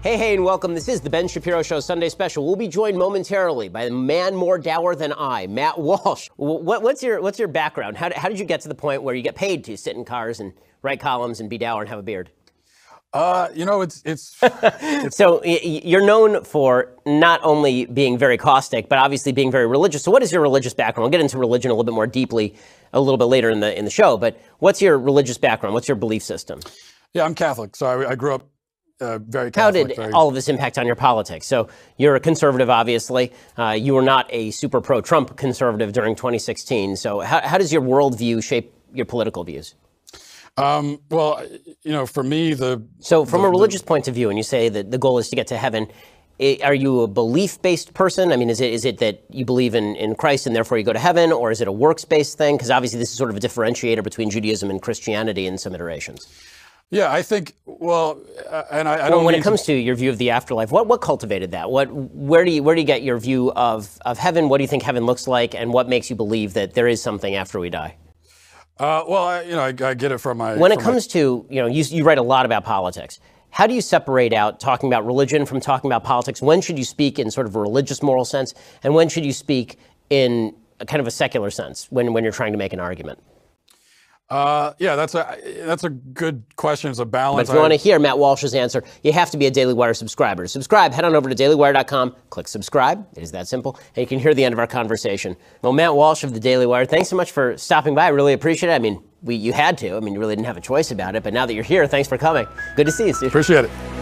Hey, and welcome. This is the Ben Shapiro Show Sunday Special. We'll be joined momentarily by the man more dour than I, Matt Walsh. What's your background? How did you get to the point where you get paid to sit in cars and write columns and be dour and have a beard? It's So you're known for not only being very caustic, but obviously being very religious. So what is your religious background? We'll get into religion a little bit more deeply a little bit later in the show. But what's your religious background? What's your belief system? Yeah, I'm Catholic, so I grew up very Catholic. How did all of this impact on your politics? So you're a conservative, obviously. You were not a super pro-Trump conservative during 2016. So how does your worldview shape your political views? For me, So from a religious point of view, and you say that the goal is to get to heaven, are you a belief-based person? I mean, is it that you believe in Christ and therefore you go to heaven, or is it a works-based thing? Because obviously this is sort of a differentiator between Judaism and Christianity in some iterations. Yeah, I think, when it comes to your view of the afterlife, what cultivated that? Where do you get your view of heaven? What do you think heaven looks like, and what makes you believe that there is something after we die? I get it from my... When it comes to, you write a lot about politics. How do you separate out talking about religion from talking about politics? When should you speak in sort of a religious moral sense, and when should you speak in a kind of a secular sense when you're trying to make an argument? That's a good question. It's a balance. But if you want to hear Matt Walsh's answer, you have to be a Daily Wire subscriber. To subscribe, head on over to dailywire.com, click subscribe. It is that simple. And you can hear the end of our conversation. Well, Matt Walsh of the Daily Wire, thanks so much for stopping by. I really appreciate it. I mean, you had to. I mean, you really didn't have a choice about it. But now that you're here, thanks for coming. Good to see you, Steve. Appreciate it.